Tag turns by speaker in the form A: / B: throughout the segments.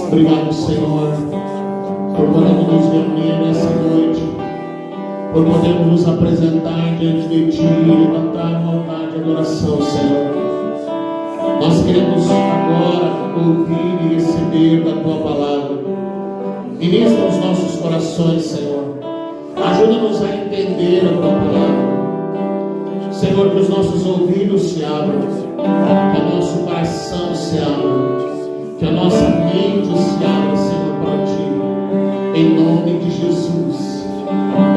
A: Obrigado, Senhor, por podermos nos reunir nessa noite, por podermos nos apresentar diante de Ti e levantar um altar de adoração, Senhor. Nós queremos agora ouvir e receber da Tua palavra. Ministra os nossos corações, Senhor. Ajuda-nos a entender a Tua palavra. Senhor, que os nossos ouvidos se abram, que o nosso coração se abra, que a nossa mente se abra, Senhor, para Ti. Em nome de Jesus.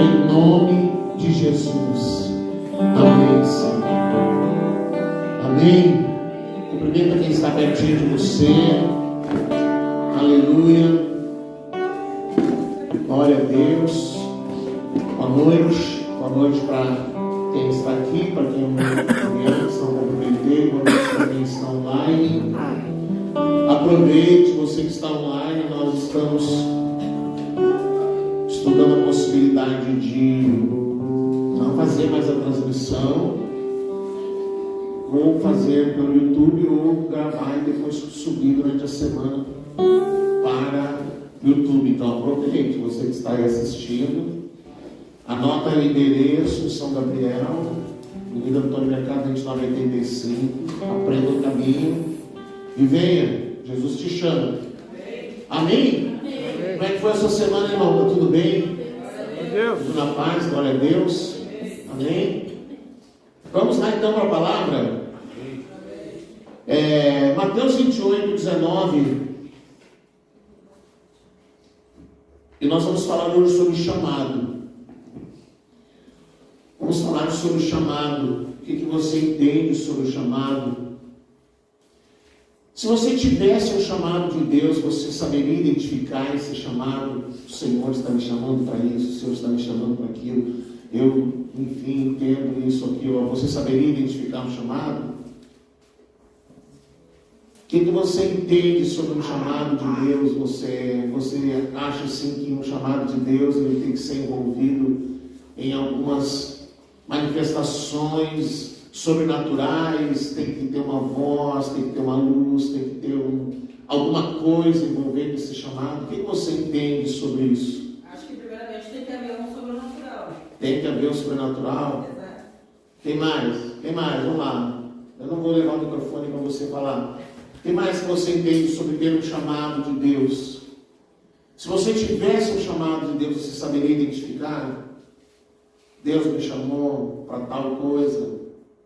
A: Em nome de Jesus. Amém, Senhor. Amém. Cumprimenta quem está pertinho de você. Aleluia. Glória a Deus. Boa noite. Boa noite para quem está aqui, para quem não estão compreendendo. Boa noite para quem está online. Aproveite, você que está online. Nós estamos estudando a possibilidade de não fazer mais a transmissão, ou fazer pelo YouTube, ou gravar e depois subir durante a semana para o YouTube. Então aproveite, você que está aí assistindo, anota o endereço, São Gabriel, Avenida Antônio Mercado 2985, aprenda o caminho e venha, Jesus te chama. Amém? Amém? Como é que foi essa semana, irmão? Está tudo bem? Tudo na paz, glória a Deus. Amém? Vamos lá então para a palavra. Mateus 28, 19. E nós vamos falar hoje sobre chamado. Vamos falar sobre o chamado. O que você entende sobre o chamado? Se você tivesse um chamado de Deus, você saberia identificar esse chamado? O Senhor está me chamando para isso, o Senhor está me chamando para aquilo. Eu, enfim, entendo isso, aquilo. Você saberia identificar um chamado? O que você entende sobre um chamado de Deus? Você acha assim que um chamado de Deus ele tem que ser envolvido em algumas manifestações sobrenaturais, tem que ter uma voz, tem que ter uma luz, tem que ter alguma coisa envolvendo esse chamado? O que você entende sobre isso?
B: Acho que primeiramente tem que haver um sobrenatural.
A: Tem que haver um sobrenatural?
B: Exato.
A: Tem mais? Tem mais? Vamos lá. Eu não vou levar o microfone para você falar. Tem mais que você entende sobre ter um chamado de Deus? Se você tivesse um chamado de Deus, você saberia identificar? Deus me chamou para tal coisa.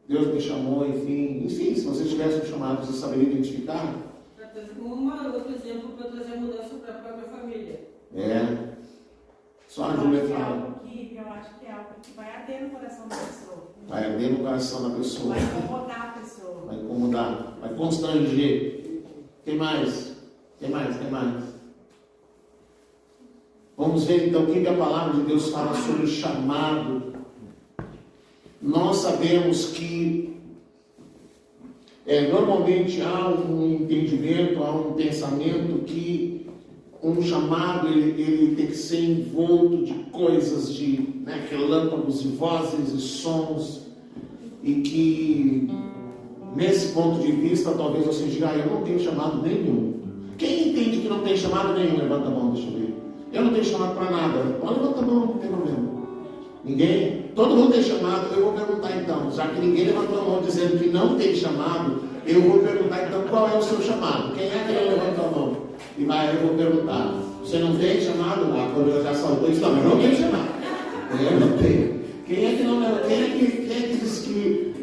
A: Deus me chamou, enfim, se você tivesse um chamado, você saberia identificar?
B: Para trazer outro exemplo, para trazer mudança para a própria família.
A: Só a Júlia fala.
C: Eu acho que é algo que vai arder no coração da pessoa.
A: Vai arder no coração da pessoa.
C: Vai incomodar a pessoa.
A: Vai incomodar, vai constranger. Tem mais? Tem mais? Tem mais? Vamos ver então o que a palavra de Deus fala sobre o chamado. Nós sabemos que normalmente há um entendimento, há um pensamento que um chamado ele tem que ser envolto de coisas, de relâmpagos e vozes e sons, e que nesse ponto de vista talvez você diga, eu não tenho chamado nenhum. Quem entende que não tem chamado nenhum? Levanta a mão, deixa eu ver. Eu não tenho chamado para nada. Pode levantar a mão, não tem problema. Ninguém? Todo mundo tem chamado. Eu vou perguntar então, já que ninguém levantou a mão dizendo que não tem chamado, eu vou perguntar então qual é o seu chamado. Quem é que não levantou a mão? E vai, eu vou perguntar. Você não tem chamado? Ah, quando eu já saltou isso, não, eu não tenho chamado. Eu não tenho. Quem é que não levantou? Quem é que diz que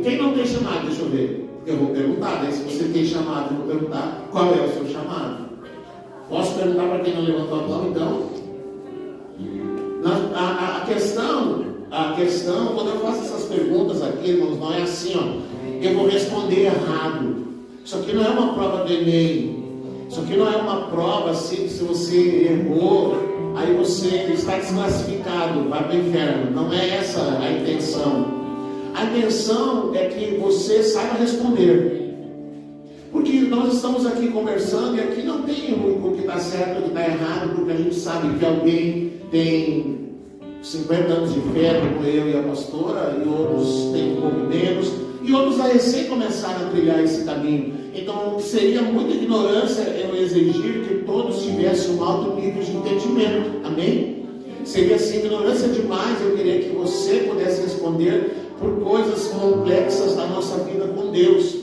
A: quem não tem chamado? Deixa eu ver. Eu vou perguntar, né? Se você tem chamado, eu vou perguntar qual é o seu chamado. Posso perguntar para quem não levantou a mão então? A questão, quando eu faço essas perguntas aqui, irmãos, não é assim, eu vou responder errado. Isso aqui não é uma prova do Enem. Isso aqui não é uma prova assim, que se você errou, aí você está desclassificado, vai para o inferno. Não é essa a intenção. A intenção é que você saiba responder. Porque nós estamos aqui conversando e aqui não tem o que está certo, o que está errado, porque a gente sabe que alguém tem 50 anos de fé, como eu e a pastora, e outros têm um pouco menos, e outros a recém começaram a trilhar esse caminho. Então, seria muita ignorância eu exigir que todos tivessem um alto nível de entendimento. Amém? Seria assim, ignorância demais eu querer que você pudesse responder por coisas complexas da nossa vida com Deus.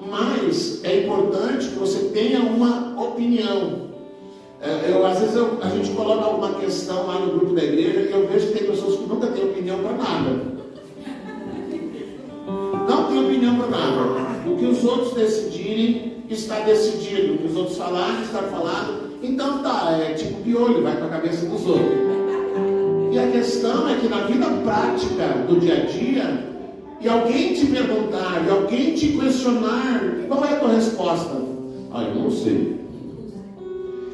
A: Mas é importante que você tenha uma opinião. Às vezes a gente coloca alguma questão lá no grupo da igreja e eu vejo que tem pessoas que nunca têm opinião para nada. Não tem opinião para nada. O que os outros decidirem está decidido. O que os outros falarem está falado. Então tá, é tipo piolho, vai para a cabeça dos outros. E a questão é que na vida prática do dia a dia, e alguém te perguntar, e alguém te questionar, qual é a tua resposta? Eu não sei.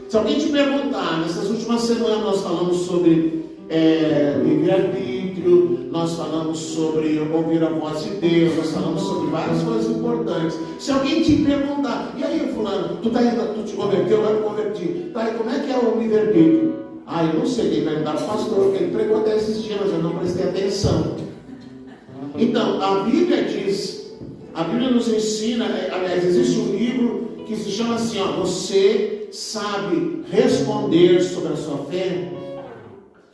A: Se alguém te perguntar, nessas últimas semanas nós falamos sobre livre-arbítrio, nós falamos sobre ouvir a voz de Deus, nós falamos sobre várias coisas importantes. Se alguém te perguntar, e aí fulano, tu te converteu, eu me converti, tá, e como é que é o livre-arbítrio? Eu não sei, quem perguntar para o pastor, porque ele pregou até esses dias, mas eu não prestei atenção. Então, a Bíblia diz, a Bíblia nos ensina, aliás, existe um livro que se chama assim, você sabe responder sobre a sua fé?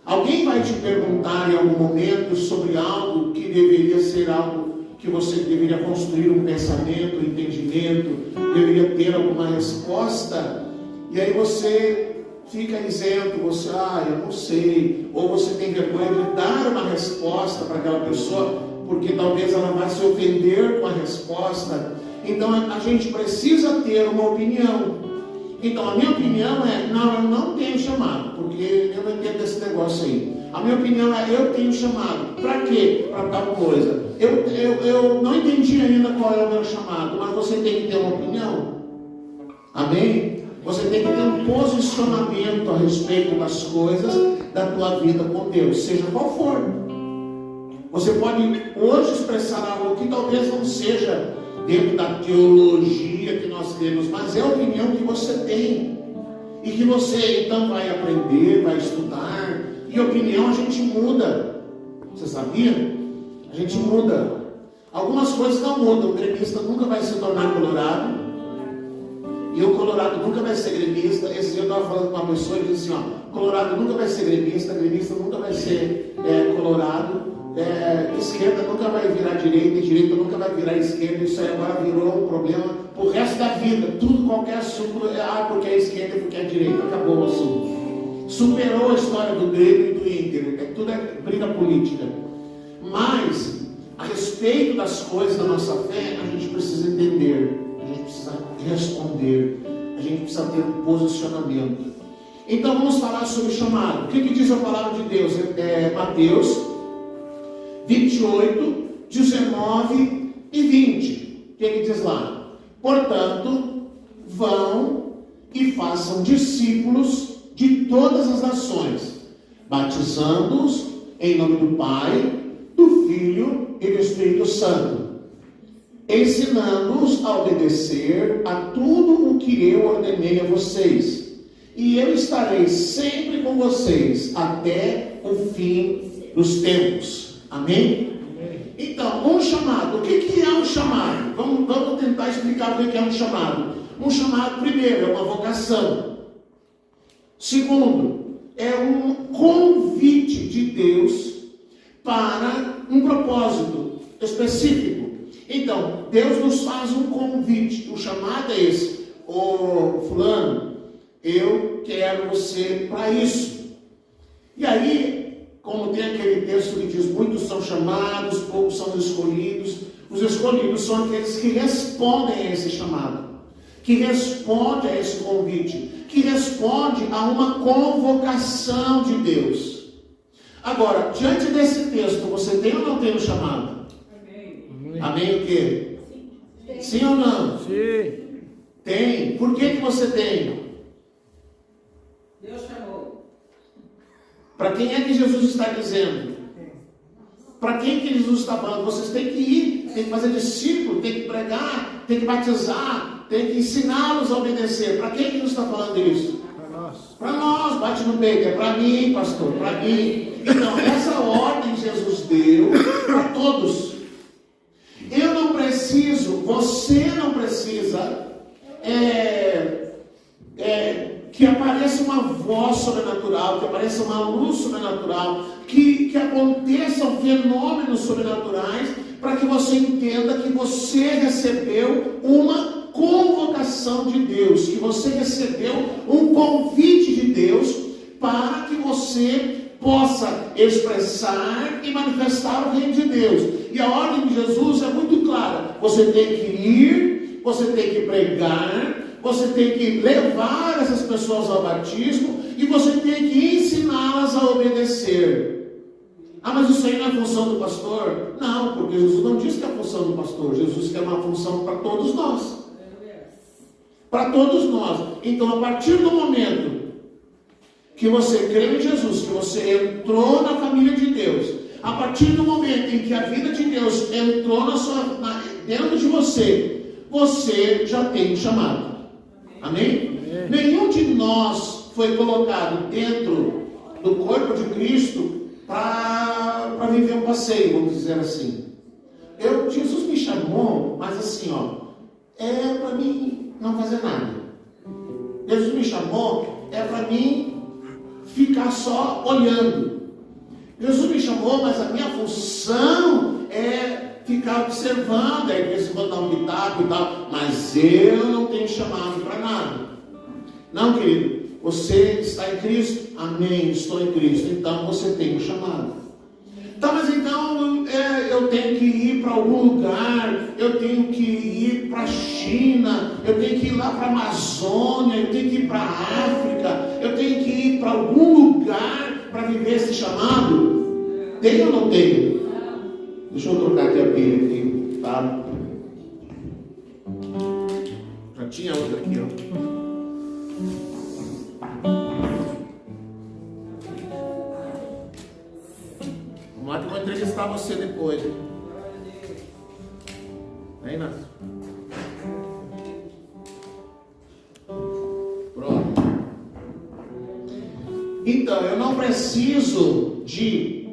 A: Alguém vai te perguntar em algum momento sobre algo que deveria ser algo que você deveria construir um pensamento, um entendimento, deveria ter alguma resposta, e aí você fica isento, você, eu não sei, ou você tem vergonha de dar uma resposta para aquela pessoa, porque talvez ela vai se ofender com a resposta. Então a gente precisa ter uma opinião. Então a minha opinião é, eu não tenho chamado, porque eu não entendo esse negócio aí. A minha opinião é, eu tenho chamado. Para quê? Para tal coisa. Eu não entendi ainda qual é o meu chamado, mas você tem que ter uma opinião. Amém? Você tem que ter um posicionamento a respeito das coisas da tua vida com Deus, seja qual for. Você pode hoje expressar algo que talvez não seja dentro da teologia que nós temos, mas é a opinião que você tem. E que você então vai aprender, vai estudar. E opinião a gente muda. Você sabia? A gente muda. Algumas coisas não mudam. O gremista nunca vai se tornar colorado. E o colorado nunca vai ser gremista. Esse dia eu estava falando com uma pessoa e disse assim, colorado nunca vai ser gremista nunca vai ser colorado. Esquerda nunca vai virar direita, e direita nunca vai virar esquerda. Isso aí agora virou um problema pro resto da vida. Tudo, qualquer assunto, porque é esquerda e porque é direita. Acabou o assunto. Superou a história do Grêmio e do Inter. Tudo é briga política. Mas, a respeito das coisas da nossa fé, a gente precisa entender. A gente precisa responder. A gente precisa ter um posicionamento. Então vamos falar sobre chamado. O que diz a palavra de Deus? Mateus 28, 19 e 20. O que diz lá? Portanto, vão e façam discípulos de todas as nações, batizando-os em nome do Pai, do Filho e do Espírito Santo, ensinando-os a obedecer a tudo o que eu ordenei a vocês. E eu estarei sempre com vocês até o fim dos tempos. Amém? Então, um chamado. O que é um chamado? Vamos tentar explicar o que é um chamado. Um chamado, primeiro, é uma vocação. Segundo, é um convite de Deus para um propósito específico. Então, Deus nos faz um convite. O chamado é esse. Fulano, eu quero você para isso. E aí, como tem aquele texto que diz, muitos são chamados, poucos são escolhidos. Os escolhidos são aqueles que respondem a esse chamado, que respondem a esse convite, que respondem a uma convocação de Deus. Agora, diante desse texto, você tem ou não tem o chamado? Amém. Amém o quê? Sim ou não? Sim. Tem. Por que você tem?
B: Deus chamou.
A: Para quem é que Jesus está dizendo? Para quem que Jesus está falando? Vocês têm que ir, tem que fazer discípulo, tem que pregar, tem que batizar, tem que ensiná-los a obedecer. Para quem que Jesus está falando isso? Para nós, bate no peito, é para mim, pastor, para mim. Então, essa ordem Jesus deu para todos. Eu não preciso, você não precisa que apareça uma voz sobrenatural, que apareça uma luz sobrenatural, que aconteçam fenômenos sobrenaturais, para que você entenda que você recebeu uma convocação de Deus, que você recebeu um convite de Deus, para que você possa expressar e manifestar o reino de Deus. E a ordem de Jesus é muito clara: você tem que ir, você tem que pregar, você tem que levar essas pessoas ao batismo e você tem que ensiná-las a obedecer. Ah, mas isso aí não é função do pastor? Não, porque Jesus não disse que é a função do pastor. Jesus disse que é uma função para todos nós. Para todos nós. Então, a partir do momento que você crê em Jesus, que você entrou na família de Deus, a partir do momento em que a vida de Deus entrou dentro de você, você já tem um chamado. Amém? Nenhum de nós foi colocado dentro do corpo de Cristo para viver um passeio, vamos dizer assim. Jesus me chamou, mas assim, para mim não fazer nada. Jesus me chamou, para mim ficar só olhando. Jesus me chamou, mas a minha função é ficar observando, aí de vez dar um pitaco e tal, mas eu não tenho chamado para nada. Não, querido. Você está em Cristo? Amém, estou em Cristo. Então você tem um chamado. Tá, mas então eu tenho que ir para algum lugar, eu tenho que ir para a China, eu tenho que ir lá para a Amazônia, eu tenho que ir para a África, eu tenho que ir para algum lugar para viver esse chamado? Tem ou não tem? Deixa eu trocar aqui a pilha aqui, tá? Já tinha outra aqui, ó. Vamos lá que eu vou entrevistar você depois. Aí, Inácio. Pronto. Então, eu não preciso de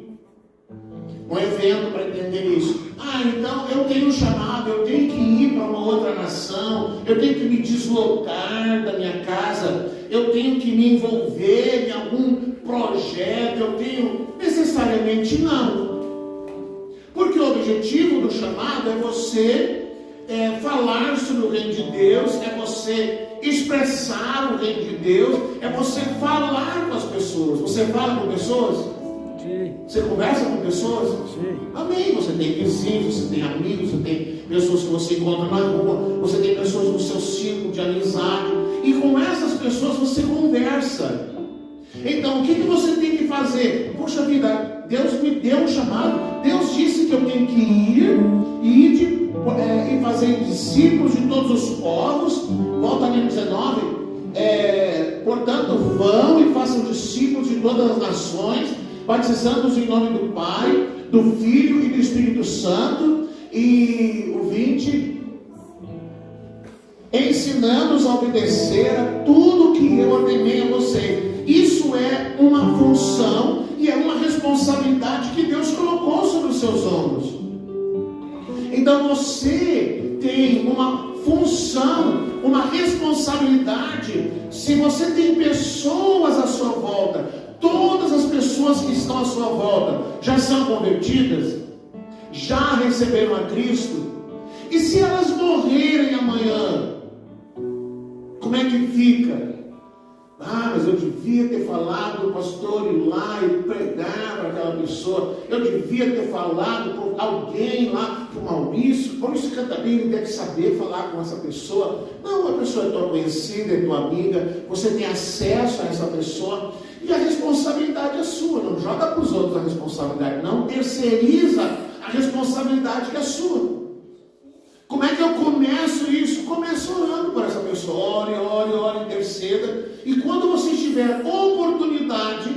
A: um evento para entender isso. Então eu tenho um chamado, eu tenho que ir para uma outra nação, eu tenho que me deslocar da minha casa, eu tenho que me envolver em algum projeto, eu tenho necessariamente não. Porque o objetivo do chamado é você falar sobre o reino de Deus, é você expressar o reino de Deus, é você falar com as pessoas. Você fala com pessoas? Você conversa com pessoas? Sim. Amém. Você tem vizinhos, você tem amigos, você tem pessoas que você encontra na rua, você tem pessoas no seu círculo de amizade, e com essas pessoas você conversa. Então, o que você tem que fazer? Poxa vida, Deus me deu um chamado, Deus disse que eu tenho que ir e fazer discípulos de todos os povos. Volta ali no 19. Portanto, vão e façam discípulos de todas as nações, batizando-os em nome do Pai, do Filho e do Espírito Santo. E o 20, ensinando-os a obedecer a tudo que eu ordenei a vocês. Isso é uma função e é uma responsabilidade que Deus colocou sobre os seus ombros. Então você tem uma função, uma responsabilidade. Se você tem pessoas à sua volta, todas as pessoas que estão à sua volta já são convertidas, já receberam a Cristo, e se elas morrerem amanhã, como é que fica? Mas eu devia ter falado, o pastor, ir lá e pregar para aquela pessoa, eu devia ter falado com alguém lá, para o Maurício canta bem, ele deve saber falar com essa pessoa. Não, a pessoa é tua conhecida, é tua amiga, você tem acesso a essa pessoa, e a responsabilidade é sua. Não joga para os outros a responsabilidade, não terceiriza a responsabilidade que é sua. Como é que eu começo isso? Começo orando por essa pessoa. Ore, interceda. E quando você tiver oportunidade,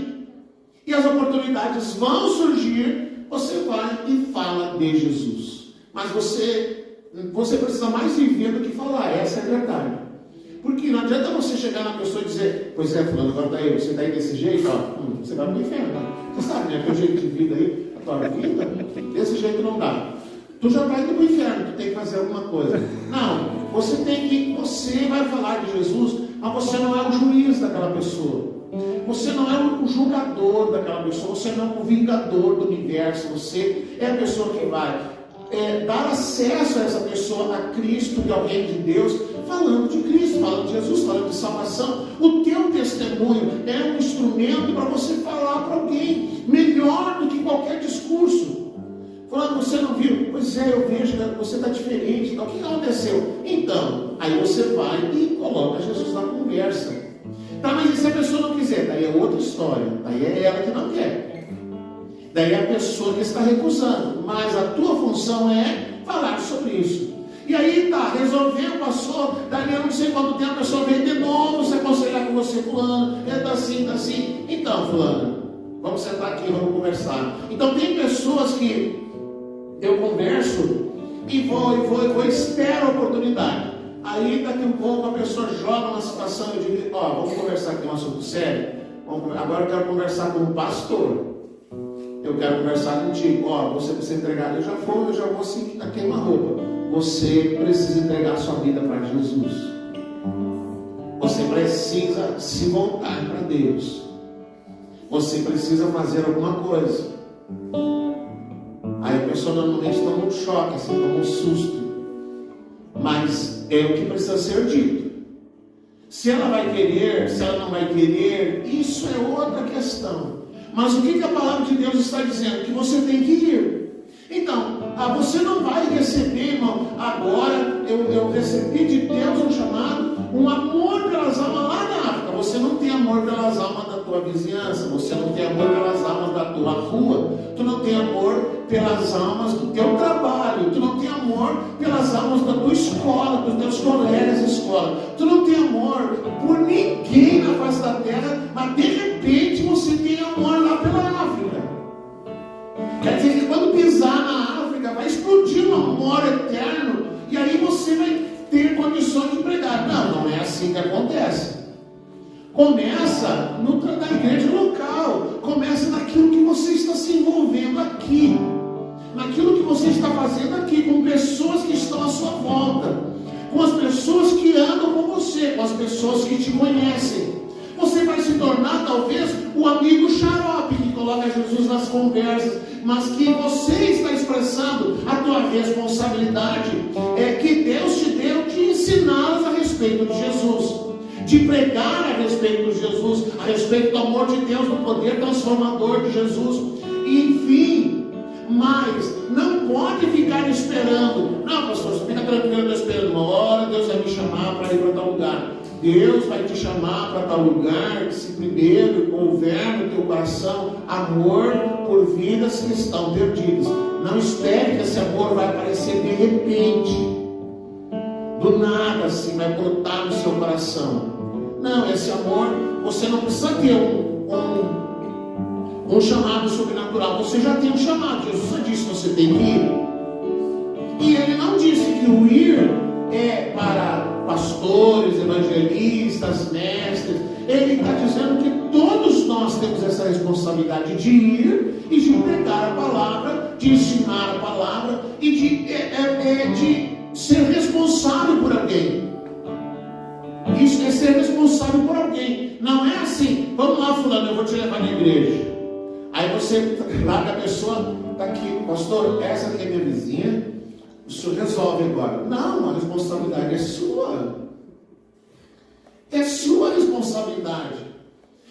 A: e as oportunidades vão surgir, você vai e fala de Jesus. Mas você precisa mais viver do que falar. Essa é a verdade. Porque não adianta você chegar na pessoa e dizer: pois é, fulano, agora tá aí, você está aí desse jeito, você vai para o inferno. Você sabe, né? Aquele jeito de vida aí, a tua vida, desse jeito não dá. Tu já está indo para o inferno, tu tem que fazer alguma coisa. Não, você vai falar de Jesus, mas você não é o juiz daquela pessoa. Você não é o julgador daquela pessoa, você não é o vingador do universo, você é a pessoa que vai dar acesso a essa pessoa a Cristo e ao reino de Deus, falando de Cristo, falando de Jesus, falando de salvação. O teu testemunho é um instrumento para você falar para alguém, melhor do que qualquer discurso. Falando, você não viu? Pois é, eu vejo que você está diferente. Então, o que aconteceu? Então, aí você vai e coloca Jesus na conversa. Tá, mas e se a pessoa não quiser? Daí é outra história. Daí é ela que não quer. Daí é a pessoa que está recusando. Mas a tua função é falar sobre isso. E aí tá, resolveu, passou. Daí eu não sei quanto tempo a pessoa vem de novo se aconselhar com você, fulano. Tá assim. Então, fulano, vamos sentar aqui, vamos conversar. Então tem pessoas que eu converso e vou, espero a oportunidade. Aí daqui um pouco a pessoa joga uma situação e eu digo, vamos conversar aqui um assunto sério. Agora eu quero conversar com o pastor. Eu quero conversar contigo. Você precisa entregar. Eu já vou assim, a queima-roupa. Você precisa entregar a sua vida para Jesus. Você precisa se voltar para Deus. Você precisa fazer alguma coisa. Aí a pessoa normalmente toma um choque, assim, toma um susto. Mas é o que precisa ser dito. Se ela vai querer, se ela não vai querer, isso é outra questão. Mas o que a palavra de Deus está dizendo? Que você tem que ir. Então, você não vai receber, irmão, agora eu recebi de Deus um chamado, um amor pelas almas lá na África. Você não tem amor pelas almas da tua vizinhança, você não tem amor pelas almas da tua rua, tu não tem amor pelas almas do teu trabalho, tu não tem amor pelas almas da tua escola, dos teus colegas de escola, tu não tem amor por ninguém na face da terra, mas de repente você tem amor lá pela África. Quer dizer que quando pisar na África vai explodir um amor eterno e aí você vai ter condições de pregar. Não é assim que acontece. Começa na igreja local, começa naquilo que você está se envolvendo aqui, naquilo que você está fazendo aqui, com pessoas que estão à sua volta, com as pessoas que andam com você, com as pessoas que te conhecem. Você vai se tornar talvez o amigo xarope que coloca Jesus nas conversas, mas que você está expressando a tua responsabilidade que Deus te deu de ensiná-las a respeito de Jesus, de pregar a respeito de Jesus, a respeito do amor de Deus, do poder transformador de Jesus, enfim. Mas não pode ficar esperando. Não, pastor, você fica tranquilo, esperando uma hora, Deus vai me chamar para ir para tal lugar. Deus vai te chamar para tal lugar, se primeiro houver no teu coração amor por vidas que estão perdidas. Não espere que esse amor vai aparecer de repente, do nada assim, vai brotar no seu coração. Não, esse amor, você não precisa ter um chamado sobrenatural. Você já tem um chamado. Jesus já disse que você tem que ir. E ele não disse que o ir é para pastores, evangelistas, mestres. Ele está dizendo que todos nós temos essa responsabilidade de ir e de pregar a palavra, de ensinar a palavra e de ser responsável por alguém. Isso é ser responsável por alguém. Não é assim, vamos lá, fulano, eu vou te levar na igreja. Aí você larga a pessoa, está aqui, pastor, essa aqui é minha vizinha, o senhor resolve agora. Não, a responsabilidade é sua. É sua responsabilidade.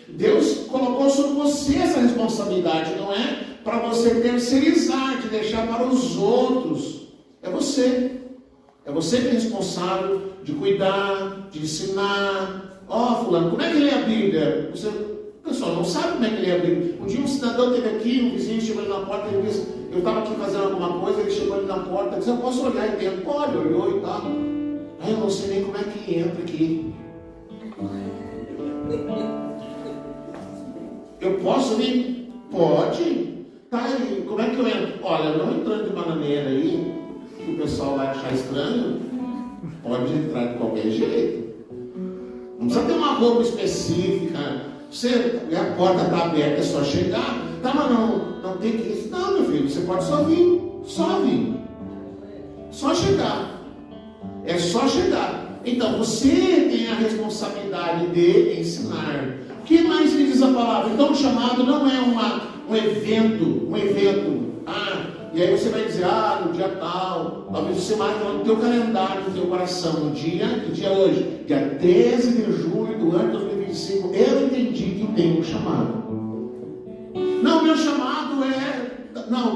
A: Deus colocou sobre você essa responsabilidade, não é para você terceirizar, de deixar para os outros. É você. É você que é responsável de cuidar, de ensinar. Fulano, como é que lê a Bíblia? O pessoal não sabe como é que lê a Bíblia. Um dia um cidadão esteve aqui, um vizinho chegou ali na porta, ele disse, eu estava aqui fazendo alguma coisa, ele chegou ali na porta, disse, eu posso olhar aí dentro? Pode, olhou e tal. Aí eu não sei nem como é que entra aqui. Eu posso vir? Pode. Tá aí, como é que eu entro? Olha, não entrando de bananeira aí, que o pessoal vai achar estranho, pode entrar de qualquer jeito. Não precisa ter uma roupa específica. A porta está aberta, é só chegar. Tá, mas não tem que ir. Não, meu filho, você pode só vir. Só vir. Só chegar. É só chegar. Então você tem a responsabilidade de ensinar. O que mais me diz a palavra? Então o chamado não é um evento. E aí você vai dizer, no dia tal, talvez você marque no teu calendário, no teu coração, no dia, que dia é hoje? Dia 13 de julho do ano 2025, eu entendi que tem um chamado. Não, o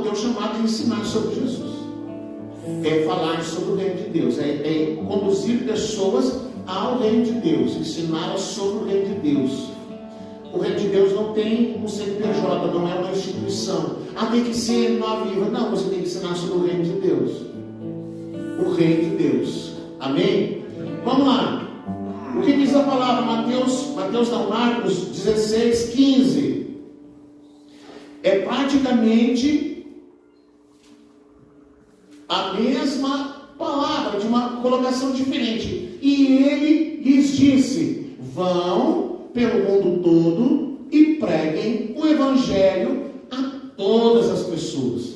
A: teu chamado é ensinar sobre Jesus. É falar sobre o reino de Deus, é conduzir pessoas ao reino de Deus, ensinar sobre o reino de Deus. O reino de Deus não tem um CNPJ, não é uma instituição. Tem que ser nova viva. Não, você tem que ensinar sobre o reino de Deus. O reino de Deus. Amém? Vamos lá. O que diz a palavra? Marcos 16, 15. É praticamente a mesma palavra, de uma colocação diferente. E ele lhes disse: vão pelo mundo todo e preguem o evangelho a todas as pessoas.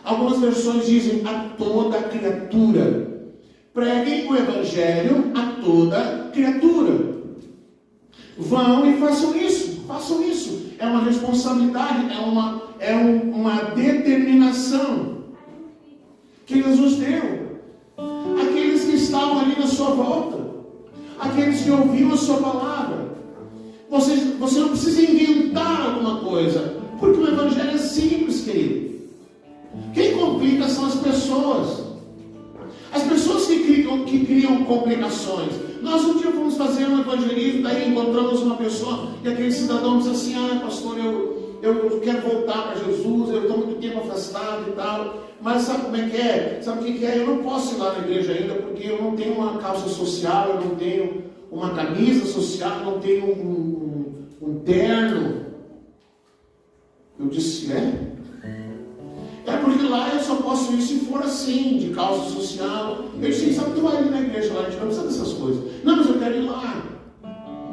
A: Algumas versões dizem a toda criatura. Preguem o evangelho a toda criatura. Vão e façam isso. Façam isso. É uma responsabilidade, é uma determinação que Jesus deu. Aqueles que estavam ali na sua volta, aqueles que ouviam a sua palavra. Você não precisa inventar alguma coisa, porque o evangelho é simples, querido. Quem complica são as pessoas. As pessoas que criam complicações. Nós um dia fomos fazer um evangelismo, daí encontramos uma pessoa, e aquele cidadão disse assim: pastor, eu quero voltar para Jesus, eu estou muito tempo afastado e tal, mas sabe como é que é? Sabe o que é? Eu não posso ir lá na igreja ainda, porque eu não tenho uma calça social, eu não tenho uma camisa social, não tenho um terno. Eu disse, é porque lá eu só posso ir se for assim, de calça social. Eu disse, sabe, tu vai ir na igreja lá, a gente não precisa dessas coisas. Não, mas eu quero ir lá.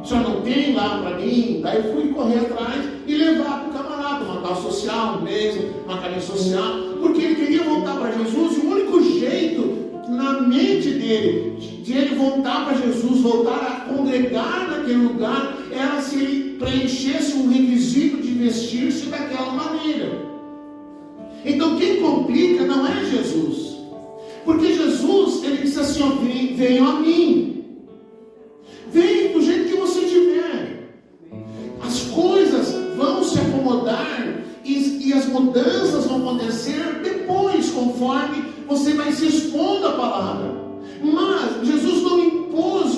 A: O senhor não tem lá para mim? Daí eu fui correr atrás e levar para o camarada uma calça social, um blazer, uma camisa social, porque ele queria voltar para Jesus, e o único jeito na mente dele, de ele voltar para Jesus, voltar a congregar naquele lugar, era se ele preenchesse um requisito de vestir-se daquela maneira. Então quem complica não é Jesus, porque Jesus, ele disse assim: venham a mim, venham do jeito que você tiver. As coisas vão se acomodar e as mudanças vão acontecer depois, conforme você vai se expondo à palavra. Mas Jesus não impôs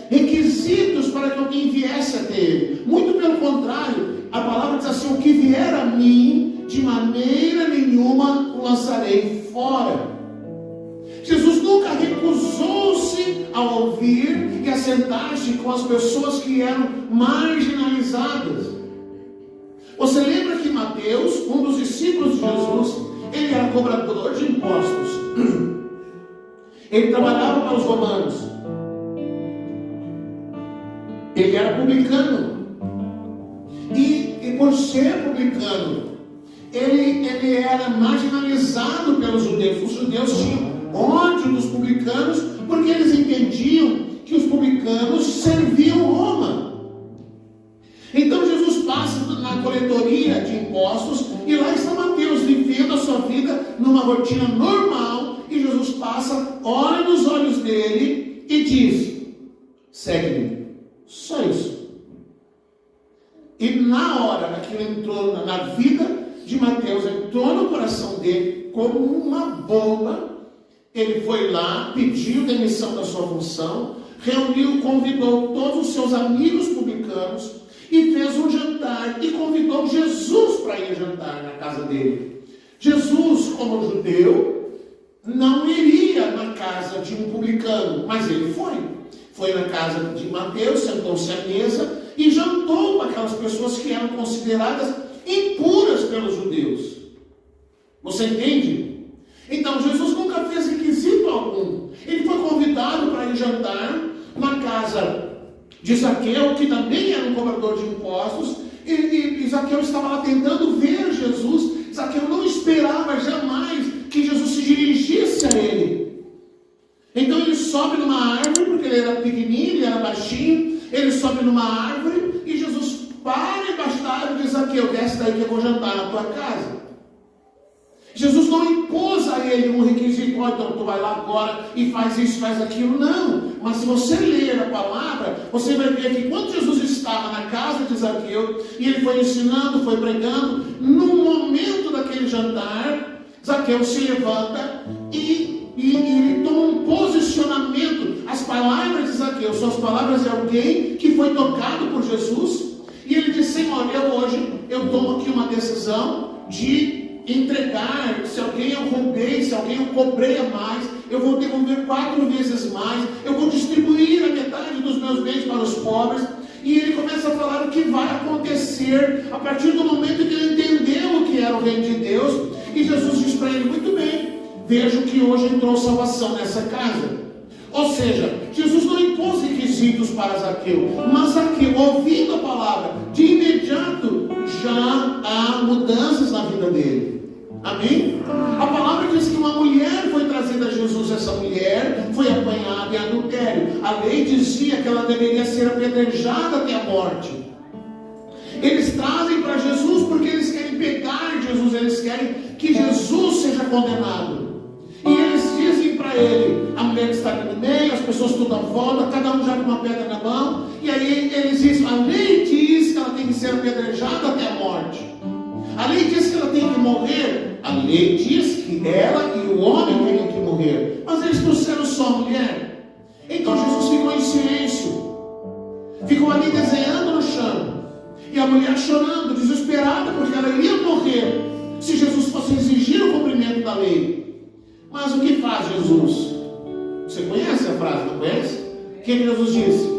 A: requisitos para que alguém viesse até ele. Muito pelo contrário, a palavra diz assim: o que vier a mim, de maneira nenhuma o lançarei fora. Jesus nunca recusou-se a ouvir e a sentar-se com as pessoas que eram marginalizadas. Você lembra que Mateus, um dos discípulos de Jesus, ele era cobrador de impostos. Ele trabalhava para os romanos. Ele era publicano. E por ser publicano, ele era marginalizado pelos judeus. Os judeus tinham ódio dos publicanos, porque eles entendiam que os publicanos serviam Roma. Então Jesus passa na coletoria de impostos, e lá está Mateus vivendo a sua vida numa rotina normal, e Jesus passa, olha nos olhos dele e diz: segue-me. Só isso. E na hora, aquilo entrou na vida de Mateus, entrou no coração dele como uma bomba. Ele foi lá, pediu demissão da sua função, reuniu, convidou todos os seus amigos publicanos e fez um jantar, e convidou Jesus para ir jantar na casa dele. Jesus, como judeu, não iria na casa de um publicano, mas ele foi. Foi na casa de Mateus, sentou-se à mesa e jantou com aquelas pessoas que eram consideradas impuras pelos judeus. Você entende? Então Jesus nunca fez requisito algum. Ele foi convidado para ir jantar na casa de Zaqueu, que também era um cobrador de impostos, e Zaqueu estava lá tentando ver Jesus. Zaqueu não esperava jamais que Jesus se dirigisse a a ele. Então ele sobe numa árvore, porque ele era pequenininho, ele era baixinho, ele sobe numa árvore e Jesus para embaixo da árvore e diz: Zaqueu, desce daí que eu vou jantar na tua casa. Jesus não impôs a ele um requisito: então tu vai lá agora e faz isso, faz aquilo. Não, mas se você ler a palavra, você vai ver que quando Jesus estava na casa de Zaqueu, e ele foi ensinando, foi pregando, no momento daquele jantar, Zaqueu se levanta e ele toma um posicionamento. As palavras de Zaqueu são as palavras de alguém que foi tocado por Jesus, e ele diz: Senhor, hoje eu tomo aqui uma decisão de entregar. Se alguém eu roubei, se alguém eu cobrei a mais, eu vou devolver 4 vezes mais, eu vou distribuir a metade dos meus bens para os pobres. E ele começa a falar o que vai acontecer a partir do momento que ele entendeu o que era o reino de Deus. E Jesus diz para ele: muito bem, vejo que hoje entrou salvação nessa casa. Ou seja, Jesus não impôs requisitos para Zaqueu, mas Zaqueu, ouvindo a palavra, de imediato já há mudanças na vida dele. Amém? A palavra diz que uma mulher foi trazida a Jesus. Essa mulher foi apanhada em adultério. A lei dizia que ela deveria ser apedrejada até a morte. Eles trazem para Jesus porque eles querem pegar Jesus, eles querem que Jesus seja condenado. E eles dizem para ele: a mulher está aqui no meio, as pessoas tudo à volta, cada um já com uma pedra na mão. E aí eles dizem: a lei diz que ela tem que ser apedrejada até a morte. A lei diz que ela tem que morrer. A lei diz que ela e o homem têm que morrer. Mas eles trouxeram só a mulher. Então Jesus ficou em silêncio, ficou ali desenhando no chão. E a mulher chorando, desesperada, porque ela iria morrer se Jesus fosse exigir o cumprimento da lei. Mas o que faz Jesus? Você conhece a frase, não conhece? O que Jesus disse?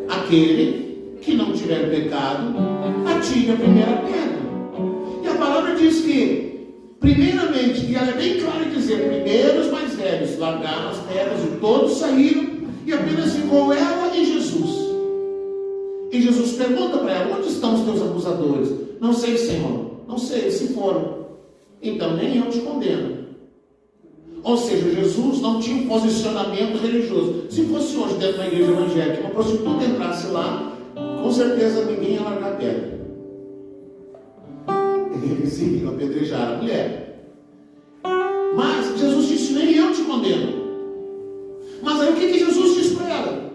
A: Aquele que não tiver pecado, atire a primeira pedra. E a palavra diz que, primeiramente, e ela é bem clara em dizer: primeiro os mais velhos largaram as pedras e todos saíram, e apenas ficou ela e Jesus. E Jesus pergunta para ela: onde estão os teus acusadores? Não sei, Senhor. Não sei, se foram. Então nem eu te condeno. Ou seja, Jesus não tinha um posicionamento religioso. Se fosse hoje dentro da igreja evangélica, uma prostituta entrasse lá, com certeza ninguém ia largar a pedra. Eles iriam apedrejar a mulher. Mas Jesus disse: nem eu te condeno. Mas aí o que Jesus disse para ela?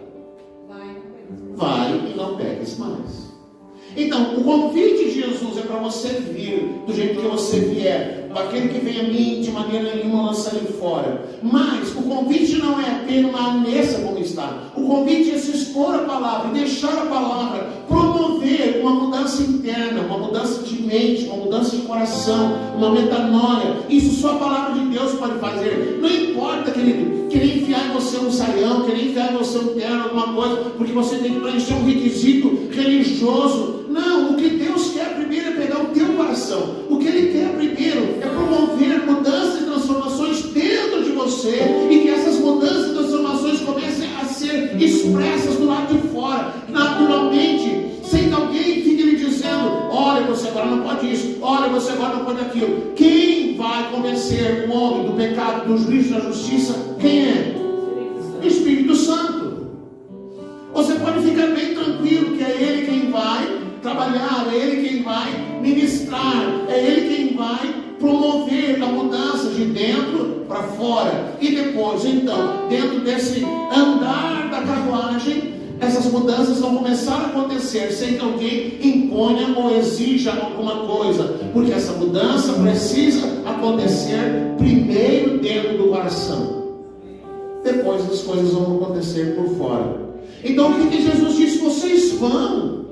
A: Vai e não peques mais. Então, o convite de Jesus é para você vir do jeito que você vier. Aquele que vem a mim, de maneira nenhuma lançarei fora. Mas o convite não é permaneça como está. O convite é se expor à palavra, deixar a palavra promover uma mudança interna, uma mudança de mente, uma mudança de coração, uma metanoia. Isso só a palavra de Deus pode fazer. Não importa, querido, querer enfiar em você um saião, querer enfiar em você um terno, alguma coisa, porque você tem que preencher um requisito religioso. Não, o que Deus quer primeiro é pegar o teu coração. O que Ele quer primeiro é promover mudanças e transformações dentro de você, e que essas mudanças e transformações comecem a ser expressas do lado de fora, naturalmente, sem que alguém fique lhe dizendo: olha, você agora não pode isso, olha, você agora não pode aquilo. Quem vai convencer o homem do pecado, do juízo, da justiça? Quem é? O Espírito Santo. Você pode ficar bem tranquilo que é Ele quem vai trabalhar, é Ele quem vai ministrar, é Ele quem vai promover a mudança de dentro para fora. E depois, então, dentro desse andar da carruagem, essas mudanças vão começar a acontecer sem que alguém imponha ou exija alguma coisa, porque essa mudança precisa acontecer primeiro dentro do coração. Depois as coisas vão acontecer por fora. Então o que Jesus disse? Vocês vão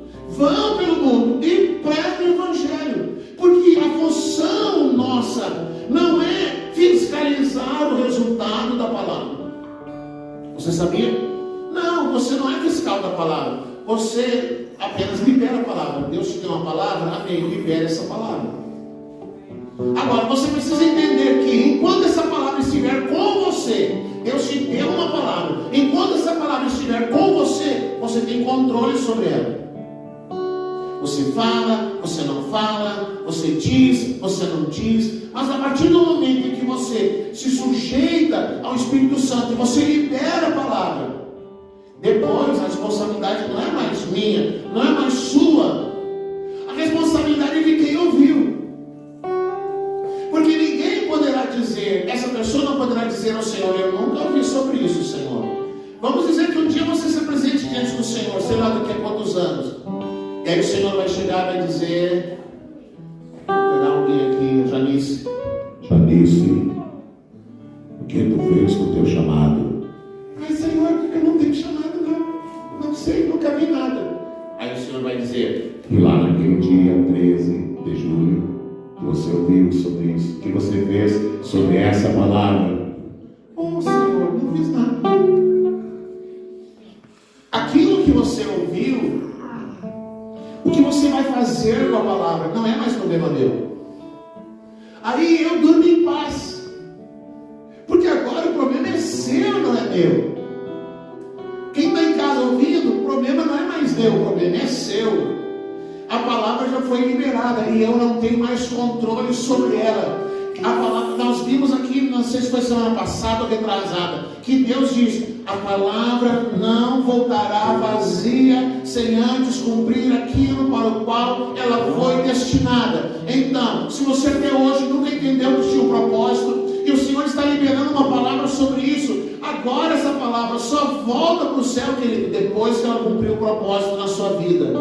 A: pelo mundo e preguem o Evangelho, porque a função nossa não é fiscalizar o resultado da palavra. Você sabia? Não, você não é fiscal da palavra, você apenas libera a palavra. Deus te deu uma palavra, amém, libera essa palavra. Agora você precisa entender que enquanto essa palavra estiver com você, Deus te deu uma palavra, enquanto essa palavra estiver com você, você tem controle sobre ela. Você fala, você não fala, você diz, você não diz. Mas a partir do momento em que você se sujeita ao Espírito Santo e você libera a palavra, depois a responsabilidade não é mais minha, não é mais sua. A responsabilidade é de quem ouviu. Porque ninguém poderá dizer, essa pessoa não poderá dizer ao Senhor: eu nunca ouvi sobre isso, Senhor. Vamos dizer que um dia você se apresente diante do Senhor, sei lá daqui a quantos anos. E aí o Senhor vai chegar e vai dizer: vou pegar alguém aqui, Janice, o que tu fez com o teu chamado? Ai, Senhor, eu não tenho chamado, não sei, nunca vi nada. Aí o Senhor vai dizer:
D: E lá naquele dia 13 de julho, que você ouviu sobre isso, que você fez sobre essa palavra?
A: Oh, Senhor, não fiz nada. Aquilo que você ouviu, o que você vai fazer com a palavra, não é mais problema meu. Aí eu durmo em paz, porque agora o problema é seu, não é meu. Quem está em casa ouvindo, o problema não é mais meu, o problema é seu. A palavra já foi liberada e eu não tenho mais controle sobre ela. A palavra, nós vimos aqui, não sei se foi semana passada ou retrasada, que Deus diz: a palavra não voltará vazia sem antes cumprir aquilo para o qual ela foi destinada. Então, se você até hoje nunca entendeu que tinha um propósito, e o Senhor está liberando uma palavra sobre isso, agora essa palavra só volta para o céu, querido, depois que ela cumpriu o propósito na sua vida.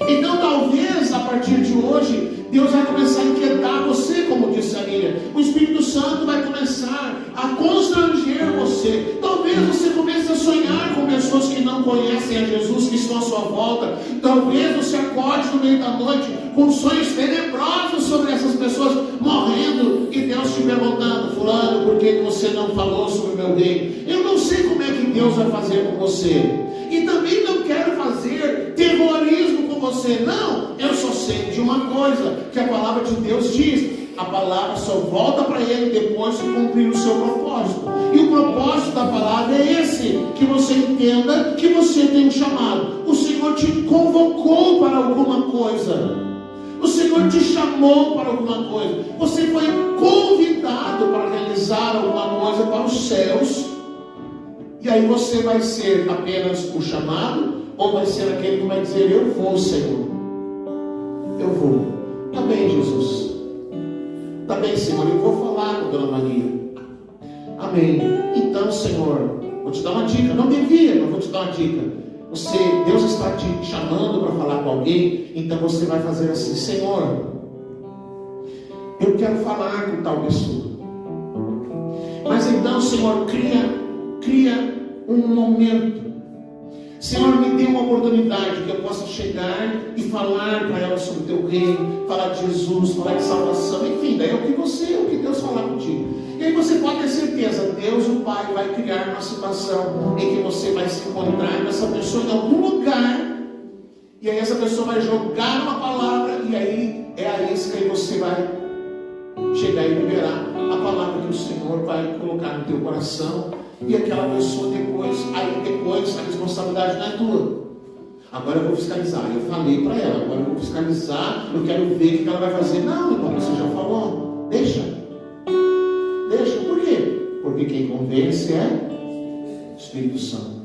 A: Então talvez a partir de hoje Deus vai começar a inquietar você, como disse a Lília. O Espírito Santo vai começar a constranger você. Talvez você comece a sonhar com pessoas que não conhecem a Jesus, que estão à sua volta. Talvez você acorde no meio da noite com sonhos tenebrosos sobre essas pessoas morrendo, e Deus te perguntando: fulano, por que você não falou sobre o meu reino? Eu não sei como é que Deus vai fazer com você. E também não quero fazer terrorismo com você. Não, eu só sei de uma coisa, que a palavra de Deus diz: a palavra só volta para Ele depois de cumprir o seu propósito. E o propósito da palavra é esse: que você entenda que você tem um chamado. O Senhor te convocou para alguma coisa. O Senhor te chamou para alguma coisa. Você foi convidado para realizar alguma coisa para os céus. E aí você vai ser apenas o chamado, ou vai ser aquele que vai dizer: eu vou, Senhor, eu vou. Está bem, Jesus, está bem, Senhor, eu vou falar com Dona Maria. Amém. Então, Senhor, vou te dar uma dica. Não devia, mas vou te dar uma dica. Deus está te chamando para falar com alguém, então você vai fazer assim: Senhor, eu quero falar com tal pessoa. Mas então, Senhor, cria um momento. Senhor, me dê uma oportunidade que eu possa chegar e falar para ela sobre o teu reino, falar de Jesus, falar de salvação, enfim, daí é o que Deus falar contigo. E aí você pode ter certeza, Deus, o Pai, vai criar uma situação em que você vai se encontrar com essa pessoa em algum lugar, e aí essa pessoa vai jogar uma palavra, e aí é a isca, e você vai chegar e liberar a palavra que o Senhor vai colocar no teu coração. E aquela pessoa depois a responsabilidade não é tua. Agora eu vou fiscalizar. Eu falei para ela, agora eu vou fiscalizar, eu quero ver o que ela vai fazer. Não, irmão, você já falou. Deixa. Por quê? Porque quem convence é o Espírito Santo.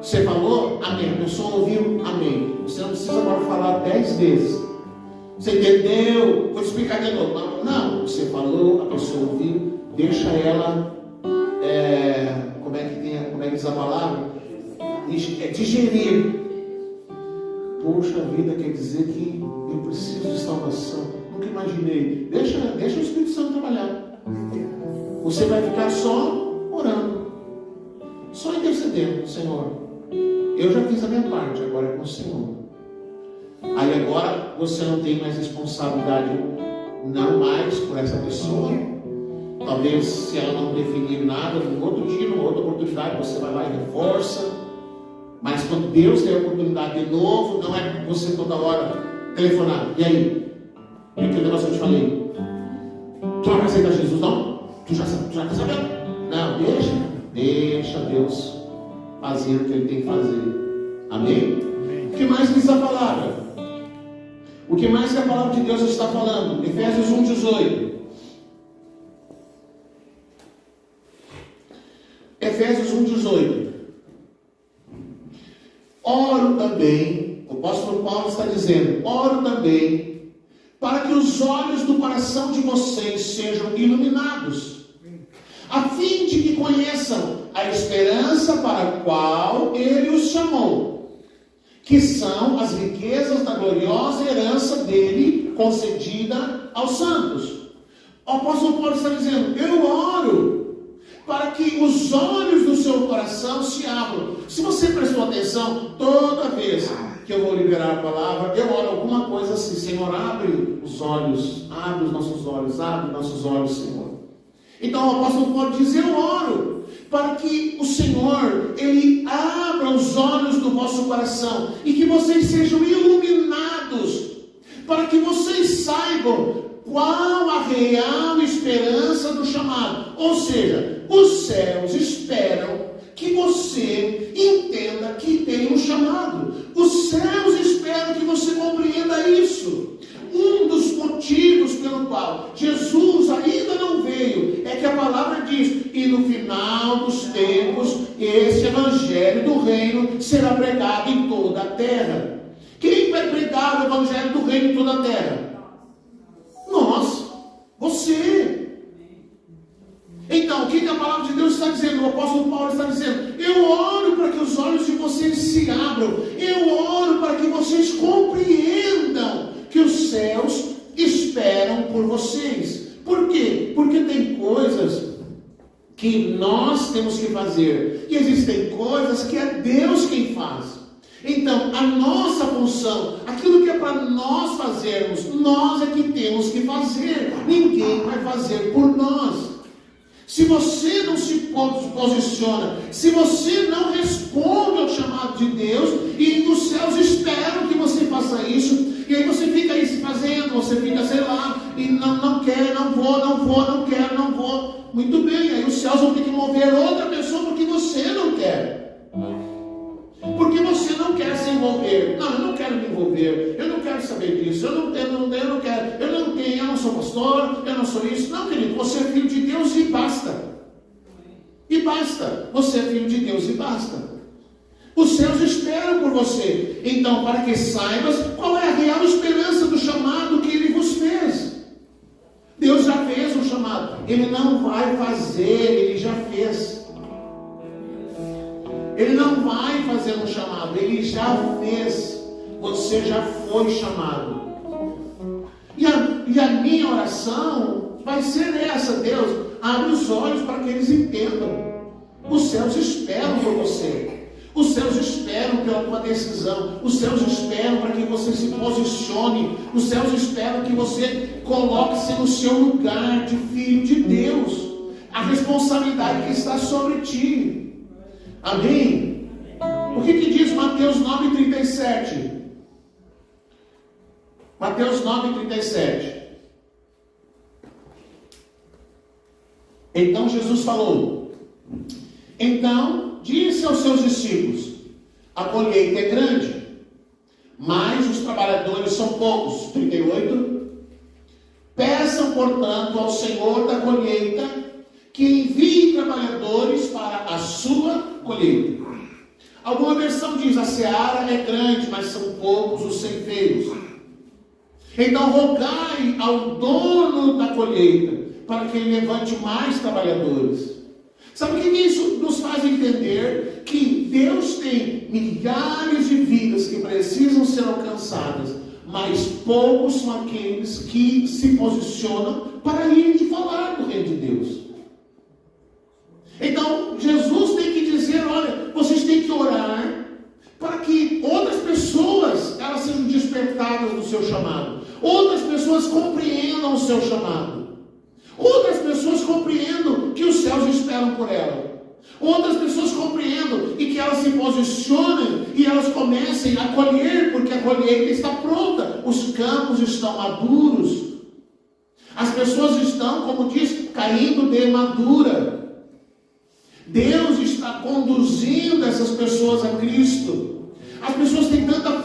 A: Você falou, amém. A pessoa ouviu, amém. Você não precisa agora falar 10 vezes. Você entendeu? Vou explicar de novo. Não, você falou, a pessoa ouviu, deixa ela. Como é que diz a palavra? Digerir. Poxa vida, quer dizer que eu preciso de salvação. Nunca imaginei. Deixa o Espírito Santo trabalhar. Você vai ficar só orando, só intercedendo. Senhor, eu já fiz a minha parte, agora é com o Senhor. Aí agora você não tem mais responsabilidade, não mais por essa pessoa. Talvez, se ela não definir nada, num outro dia, numa outra oportunidade, você vai lá e reforça. Mas quando Deus tem a oportunidade de novo, não é você toda hora telefonar: e aí? E aquele negócio que eu te falei? Tu não vai aceitar Jesus, não? Tu já está sabendo? Não, deixa Deus fazer o que Ele tem que fazer. Amém? O que mais diz a palavra? O que mais que a palavra de Deus está falando? Efésios 1,18. Efésios 1,18. Oro também, o apóstolo Paulo está dizendo, oro também, para que os olhos do coração de vocês sejam iluminados, a fim de que conheçam a esperança para a qual Ele os chamou, que são as riquezas da gloriosa herança dele, concedida aos santos. O apóstolo Paulo está dizendo, eu oro para que os olhos do seu coração se abram. Se você prestou atenção, toda vez que eu vou liberar a palavra, eu oro alguma coisa assim, Senhor, abre os olhos, abre os nossos olhos, Senhor. Então o apóstolo Paulo diz, eu oro para que o Senhor, Ele abra os olhos do vosso coração e que vocês sejam iluminados, para que vocês saibam qual a real esperança do chamado. Ou seja, os céus esperam que você entenda que tem um chamado. Os céus esperam que você compreenda isso. Um dos motivos pelo qual Jesus ainda não veio é que a palavra diz, e no final dos tempos, esse evangelho do reino será pregado em toda a terra. Quem vai pregar o evangelho do reino em toda a terra? Nós, você. Então, o que a palavra de Deus está dizendo? O apóstolo Paulo está dizendo, eu oro para que os olhos de vocês se abram, eu oro para que vocês compreendam que os céus esperam por vocês. Por quê? Porque tem coisas que nós temos que fazer, e existem coisas que é Deus quem faz. Então, a nossa função, aquilo que é para nós fazermos, nós é que temos que fazer. Ninguém vai fazer por nós. Se você não se posiciona, se você não responde ao chamado de Deus, e os céus esperam que você faça isso, e aí você fica aí se fazendo, você fica, sei lá, e não quer, não vou. Muito bem, aí os céus vão ter que mover outra pessoa porque você não quer. Porque você não quer se envolver. Não, eu não quero me envolver. Eu não quero saber disso. Eu não sou pastor. Eu não sou isso. Não, querido, você é filho de Deus e basta. E basta. Você é filho de Deus e basta. Os céus esperam por você. Então, para que saibas qual é a real esperança do chamado que Ele vos fez. Deus já fez um chamado. Ele não vai fazer, Ele já fez. Ele não vai fazer um chamado, Ele já fez. Você já foi chamado. E a minha oração vai ser essa: Deus, abre os olhos para que eles entendam. Os céus esperam por você. Os céus esperam pela tua decisão. Os céus esperam para que você se posicione. Os céus esperam que você coloque-se no seu lugar de filho de Deus. A responsabilidade que está sobre ti. Amém? O que diz Mateus 9,37? Mateus 9,37. Então Jesus falou: então disse aos seus discípulos: a colheita é grande, mas os trabalhadores são poucos. 38. Peçam, portanto, ao Senhor da colheita que envie trabalhadores para a sua colheita. Alguma versão diz: a seara é grande, mas são poucos os ceifeiros. Então rogai ao dono da colheita para que ele levante mais trabalhadores. Sabe o que isso nos faz entender? Que Deus tem milhares de vidas que precisam ser alcançadas, mas poucos são aqueles que se posicionam para ir e falar do reino de Deus. Então Jesus tem que dizer: olha, vocês têm que orar para que outras pessoas elas sejam despertadas do seu chamado, outras pessoas compreendam o seu chamado, outras pessoas compreendam que os céus esperam por ela, outras pessoas compreendam e que elas se posicionem e elas comecem a colher, porque a colheita está pronta, os campos estão maduros, as pessoas estão, como diz, caindo de madura. Deus está conduzindo essas pessoas a Cristo. As pessoas têm tanta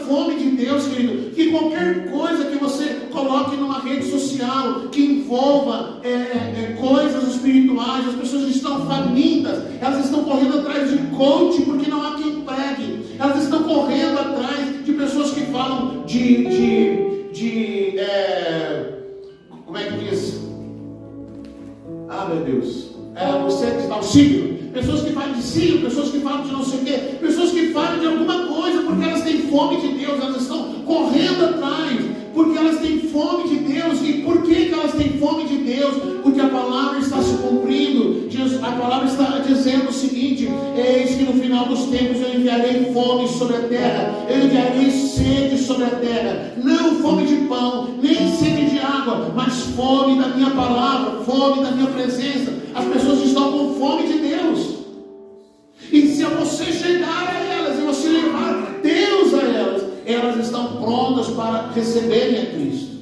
A: qualquer coisa que você coloque numa rede social que envolva coisas espirituais, as pessoas estão famintas, elas estão correndo atrás de coach porque não há quem pregue, elas estão correndo atrás de pessoas que falam como é que diz? Ah, meu Deus, você que está o signo, pessoas que falam de signo, pessoas que falam de não sei o quê, pessoas que falam de alguma coisa porque elas têm fome de Deus, elas estão correndo atrás, porque elas têm fome de Deus. E por que elas têm fome de Deus? Porque a palavra está se cumprindo. A palavra está dizendo o seguinte: eis que no final dos tempos eu enviarei fome sobre a terra, eu enviarei sede sobre a terra, não fome de pão, nem sede de água, mas fome da minha palavra, fome da minha presença. As pessoas estão com fome de Deus. E se você chegar a elas e você levar Deus a elas, elas estão prontas para receberem a Cristo.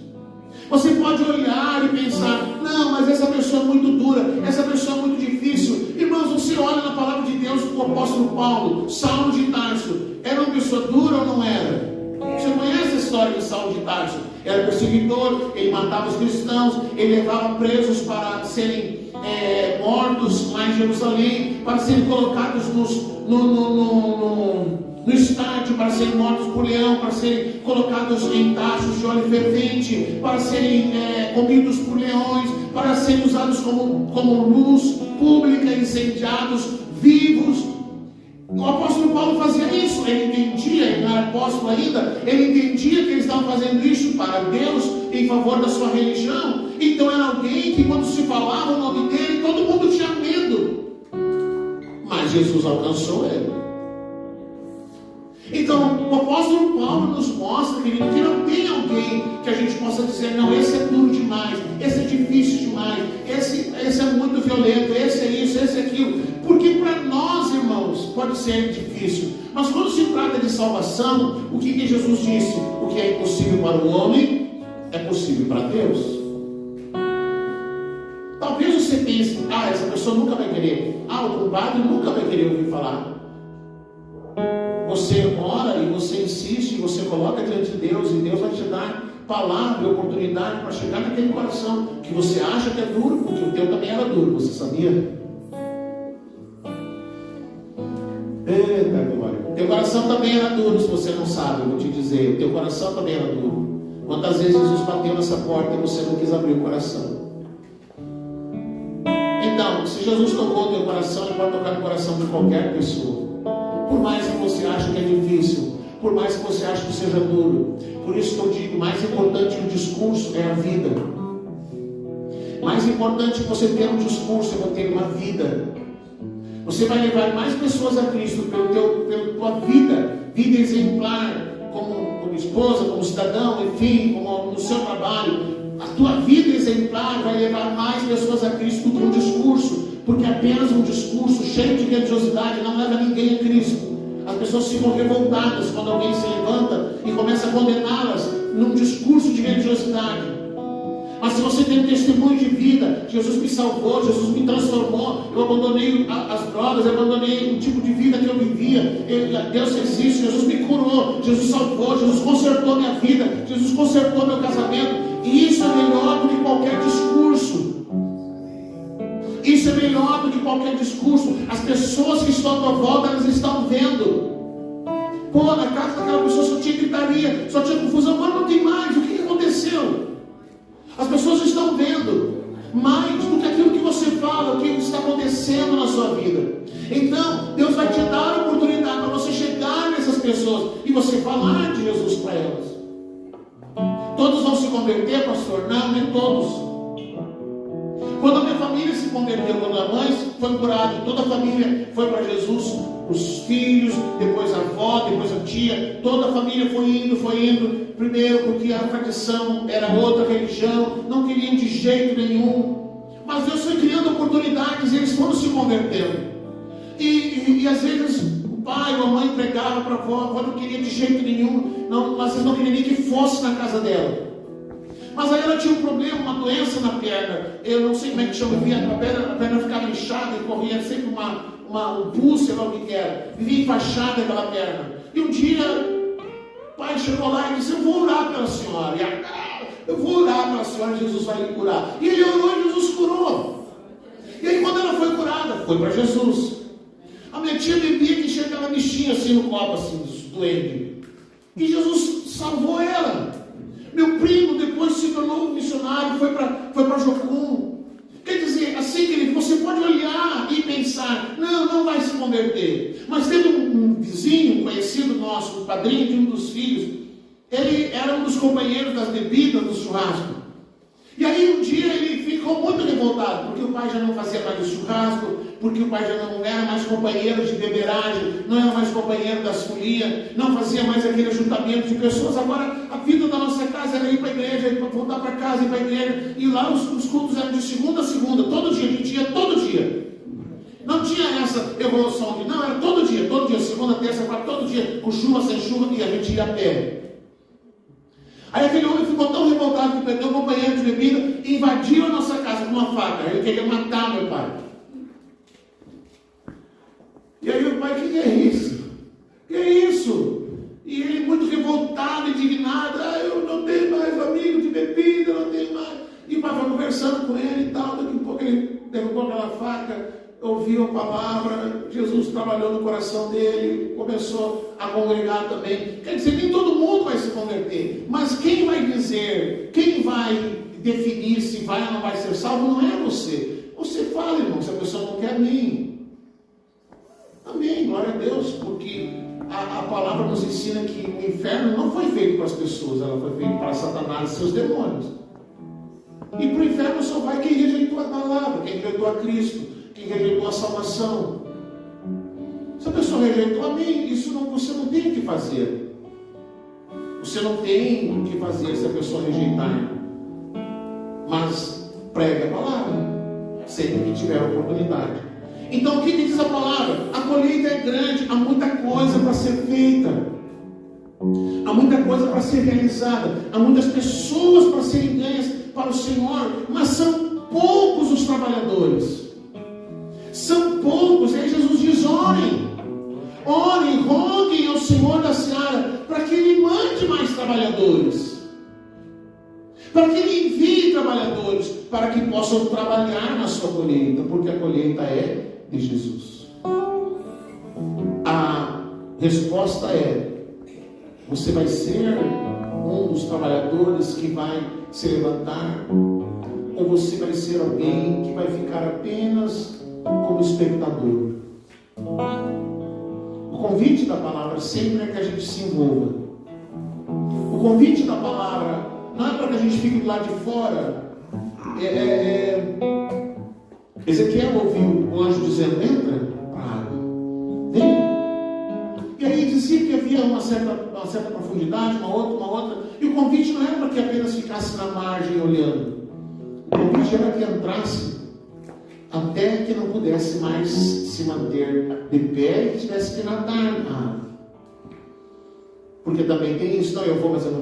A: Você pode olhar e pensar: não, mas essa pessoa é muito dura, essa pessoa é muito difícil. Irmãos, você olha na palavra de Deus, o apóstolo Paulo, Saulo de Tarso, era uma pessoa dura ou não era? Você conhece a história de Saulo de Tarso? Era perseguidor, ele matava os cristãos, ele levava presos para serem mortos lá em Jerusalém, para serem colocados no estádio, para serem mortos por leão, para serem colocados em tachos de óleo fervente, para serem comidos por leões, para serem usados como luz pública, incendiados, vivos. O apóstolo Paulo fazia isso, ele entendia, ele não era apóstolo ainda, ele entendia que eles estavam fazendo isso para Deus, em favor da sua religião. Então era alguém que, quando se falava o nome dele, todo mundo tinha medo, mas Jesus alcançou ele. Então o apóstolo Paulo nos mostra, querido, que não tem alguém que a gente possa dizer: não, esse é duro demais, esse é difícil demais, esse é muito violento, esse é isso, esse é aquilo. Porque para nós, irmãos, pode ser difícil, mas quando se trata de salvação, o que Jesus disse? O que é impossível para o homem é possível para Deus. Talvez você pense: essa pessoa nunca vai querer, o compadre nunca vai querer ouvir falar. Você ora e você insiste, e você coloca diante de Deus, e Deus vai te dar palavra e oportunidade para chegar naquele coração que você acha que é duro, porque o teu também era duro, você sabia? Eita glória! Teu coração também era duro, se você não sabe, eu vou te dizer, o teu coração também era duro. Quantas vezes Jesus bateu nessa porta e você não quis abrir o coração? Então, se Jesus tocou o teu coração, ele pode tocar no coração de qualquer pessoa. Por mais que você ache que é difícil, por mais que você ache que seja duro. Por isso que eu digo, mais importante que o discurso é a vida. Mais importante que você ter um discurso é ter uma vida. Você vai levar mais pessoas a Cristo pela tua vida exemplar, como esposa, como cidadão, enfim, como no seu trabalho. A tua vida exemplar vai levar mais pessoas a Cristo do que um discurso. Porque apenas um discurso cheio de religiosidade não leva ninguém a Cristo. As pessoas ficam revoltadas quando alguém se levanta e começa a condená-las num discurso de religiosidade. Mas se você tem um testemunho de vida: Jesus me salvou, Jesus me transformou, eu abandonei as drogas, eu abandonei o tipo de vida que eu vivia, Deus existe, Jesus me curou, Jesus salvou, Jesus consertou minha vida, Jesus consertou meu casamento. E isso é melhor do que qualquer discurso. Isso é melhor do que qualquer discurso. As pessoas que estão à tua volta, elas estão vendo. Na casa daquela pessoa só tinha gritaria, só tinha confusão, agora não tem mais. O que aconteceu? As pessoas estão vendo mais do que aquilo que você fala, o que está acontecendo na sua vida. Então, Deus vai te dar a oportunidade para você chegar nessas pessoas e você falar de Jesus para elas. Todos vão se converter, pastor? Não, nem todos. Quando a minha família se converteu, quando a mãe foi curada, toda a família foi para Jesus, os filhos, depois a avó, depois a tia, toda a família foi indo, primeiro porque a tradição era outra religião, não queriam de jeito nenhum, mas Deus foi criando oportunidades e eles foram se convertendo, e às vezes o pai ou a mãe pregava para a avó não queria de jeito nenhum, mas eles não queriam nem que fosse na casa dela. Mas aí ela tinha um problema, uma doença na perna. Eu não sei como é que chama, a perna ficava inchada e corria sempre um pulso, sei lá o que era. Vivia enfaixada aquela perna. E um dia, o pai chegou lá e disse: eu vou orar pela senhora. Eu vou orar pela senhora, Jesus vai lhe curar. E ele orou e Jesus curou. E aí quando ela foi curada, foi para Jesus. A minha tia bebia que chegava bichinha assim no copo, assim, doente. E Jesus salvou ela. Meu primo depois se tornou um missionário, foi para Jocum. Quer dizer, assim, querido, você pode olhar e pensar: não vai se converter. Mas teve um vizinho, um conhecido nosso, um padrinho de um dos filhos. Ele era um dos companheiros das bebidas do churrasco. E aí um dia ele ficou muito revoltado, porque o pai já não fazia mais o churrasco, porque o pai já não era mais companheiro de beberagem, não era mais companheiro das folias, não fazia mais aquele ajuntamento de pessoas. Agora a vida da nossa casa era ir para a igreja, ir voltar para casa, ir para a igreja. E lá os cultos eram de segunda a segunda, todo dia, a gente ia todo dia. Não tinha essa evolução de, não, era todo dia, segunda, terça, quarta, todo dia, com chuva, sem chuva, e a gente ia a pé. Aí aquele homem ficou tão revoltado que perdeu o companheiro de bebida e invadiu a nossa casa com uma faca. Ele queria matar meu pai. E aí meu pai: que é isso? Que é isso? E ele muito revoltado, indignado: eu não tenho mais amigo de bebida, não tenho mais. E o pai foi conversando com ele e tal. Daqui a pouco ele derrubou aquela faca, ouviu a palavra, Jesus trabalhou no coração dele, começou a congregar também. Quer dizer, nem todo mundo vai se converter, mas quem vai dizer, quem vai definir se vai ou não vai ser salvo não é você. Você fala, irmão, se a pessoa não quer, amém. Amém, glória a Deus, porque a palavra nos ensina que o inferno não foi feito para as pessoas, ela foi feita para Satanás e seus demônios. E para o inferno só vai quem rejeitou a palavra, quem rejeitou a Cristo, quem rejeitou a salvação. Se a pessoa rejeitou, amém, isso não, você não tem o que fazer. Você não tem o que fazer se a pessoa rejeitar. Mas pregue a palavra, sempre que tiver a oportunidade. Então o que diz a palavra? A colheita é grande, há muita coisa para ser feita. Há muita coisa para ser realizada. Há muitas pessoas para serem ganhas para o Senhor, mas são poucos os trabalhadores. São poucos. Aí Jesus diz: orem, roguem ao Senhor da seara para que Ele mande mais trabalhadores, para que Ele envie trabalhadores, para que possam trabalhar na sua colheita, porque a colheita é de Jesus. A resposta é: você vai ser um dos trabalhadores que vai se levantar, ou você vai ser alguém que vai ficar apenas como espectador? O convite da palavra sempre é que a gente se envolva. O convite da palavra não é para que a gente fique do lado de fora. Ezequiel ouviu o anjo dizendo: entra para a água, vem. E aí dizia que havia uma certa profundidade, uma outra. E o convite não era para que apenas ficasse na margem olhando. O convite era que entrasse até que não pudesse mais se manter de pé e tivesse que nadar na água. Porque também tem isso: não, eu vou, mas eu não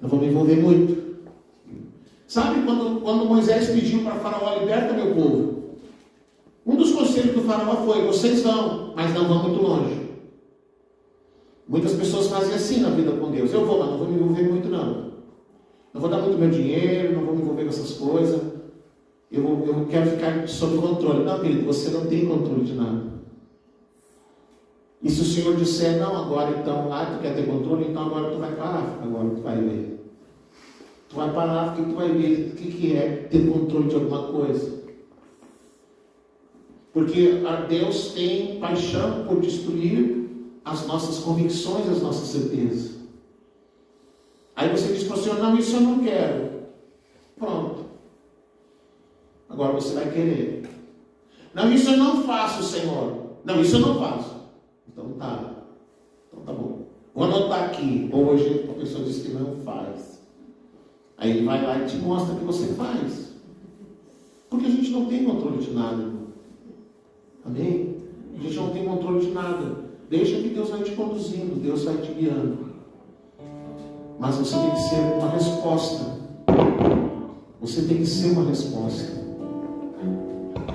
A: vou me envolver muito. Sabe quando Moisés pediu para Faraó: liberta meu povo? Um dos conselhos do Faraó foi: vocês vão, mas não vão muito longe. Muitas pessoas fazem assim na vida com Deus: eu vou, mas não vou me envolver muito não. Não vou dar muito meu dinheiro, não vou me envolver com essas coisas. Eu quero ficar sob controle. Não, querido, você não tem controle de nada. E se o Senhor disser: não, agora então, tu quer ter controle, então agora tu vai para a África, agora tu vai ver. Tu vai para a África e tu vai ver o que é ter controle de alguma coisa. Porque Deus tem paixão por destruir as nossas convicções, as nossas certezas. Aí você diz para o Senhor: não, isso eu não quero. Pronto. Agora você vai querer. Não, isso eu não faço, Senhor. Não, isso eu não faço. Então tá bom. Vou anotar aqui. Hoje a pessoa diz que não faz. Aí ele vai lá e te mostra que você faz. Porque a gente não tem controle de nada, irmão. Amém? A gente não tem controle de nada. Deixa que Deus vai te conduzindo, Deus vai te guiando. Mas você tem que ser uma resposta. Você tem que ser uma resposta.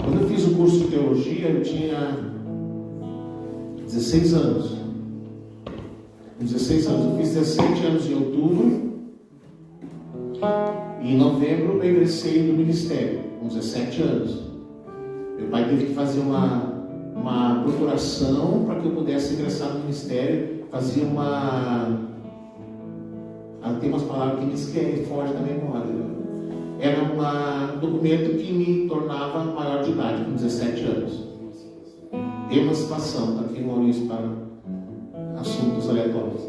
A: Quando eu fiz o curso de teologia, eu tinha 16 anos. Com 16 anos, eu fiz 17 anos em outubro. E em novembro eu ingressei no ministério, com 17 anos. Meu pai teve que fazer uma procuração para que eu pudesse ingressar no ministério. Fazia tem umas palavras que me esquecem, foge da memória. Era um documento que me tornava maior de idade, com 17 anos. Emancipação, aqui em Maurício para assuntos aleatórios.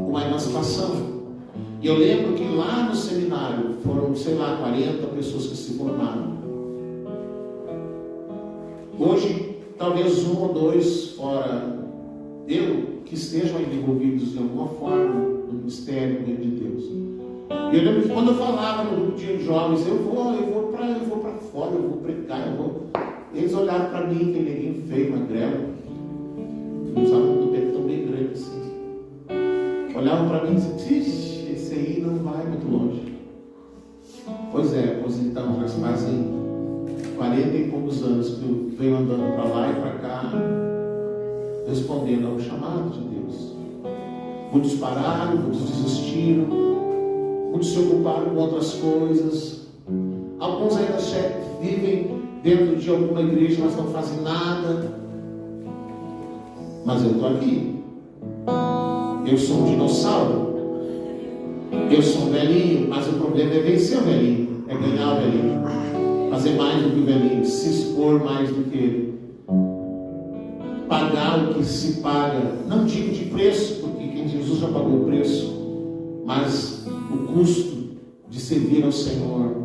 A: Uma emancipação. E eu lembro que lá no seminário foram, 40 pessoas que se formaram. Hoje, talvez 1 ou 2 fora eu, que estejam envolvidos de alguma forma no ministério, no reino de Deus. E eu lembro que quando eu falava no grupo de jovens, eu vou para fora, eu vou pregar, eles olhavam para mim, aquele neguinho feio, magrelo, usava um tupetão bem grande assim. Olhavam para mim e diziam, esse aí não vai muito longe. Pois então, nós fazem 40 e poucos anos que eu venho andando para lá e para cá, respondendo ao chamado de Deus. Muitos pararam, muitos desistiram, muitos se ocuparam com outras coisas. Alguns ainda vivem dentro de alguma igreja, mas não fazem nada. Mas eu estou aqui. Eu sou um dinossauro. Eu sou um velhinho, mas o problema é vencer o velhinho, é ganhar o velhinho, fazer mais do que o velhinho, se expor mais do que ele, pagar o que se paga. Não digo de preço, porque quem Jesus já pagou o preço, mas o custo de servir ao Senhor.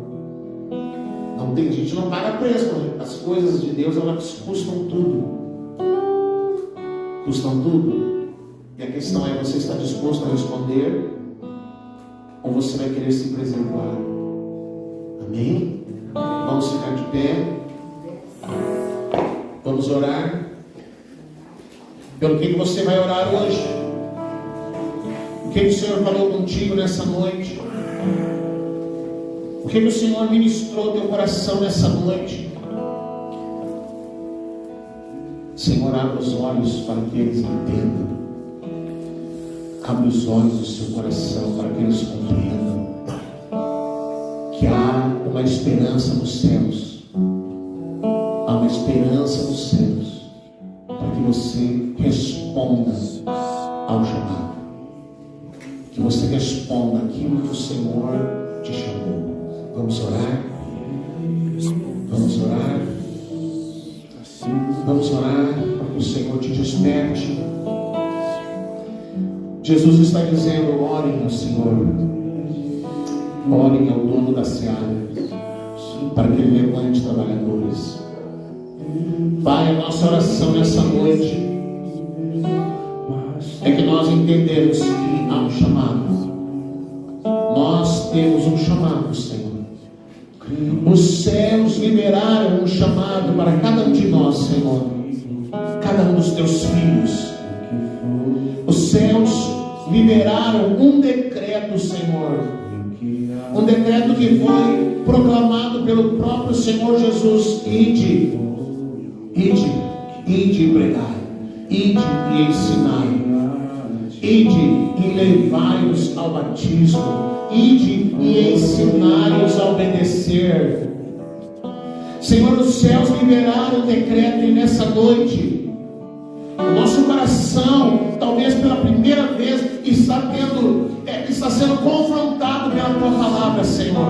A: Não tem, a gente não paga preço, as coisas de Deus elas custam tudo. Custam tudo. E a questão é, você está disposto a responder ou você vai querer se preservar? Amém? Vamos ficar de pé. Vamos orar. Pelo que você vai orar hoje? O que o Senhor falou contigo nessa noite? O que o Senhor ministrou teu coração nessa noite? Senhor, abre os olhos para que eles entendam. Abre os olhos do seu coração para que eles compreendam que há uma esperança nos céus. Há uma esperança nos céus para que você responda ao chamado. Que você responda aquilo que o Senhor te chamou. Vamos orar? Vamos orar? Vamos orar para que o Senhor te desperte. Jesus está dizendo, orem ao Senhor, orem ao dono da seara, para que Ele levante trabalhadores. Pai, a nossa oração nessa noite é que nós entendemos que há um chamado. Nós temos um chamado, Senhor. Os céus liberaram um chamado para cada um de nós, Senhor, cada um dos teus filhos. Os céus liberaram um decreto, Senhor, um decreto que foi proclamado pelo próprio Senhor Jesus: ide e pregai, ide e ensinai, ide e levai-os ao batismo, ide e ensinai-os a obedecer. Senhor, os céus liberaram o decreto, e nessa noite o nosso coração, talvez pela primeira vez, está sendo confrontado pela tua palavra, Senhor.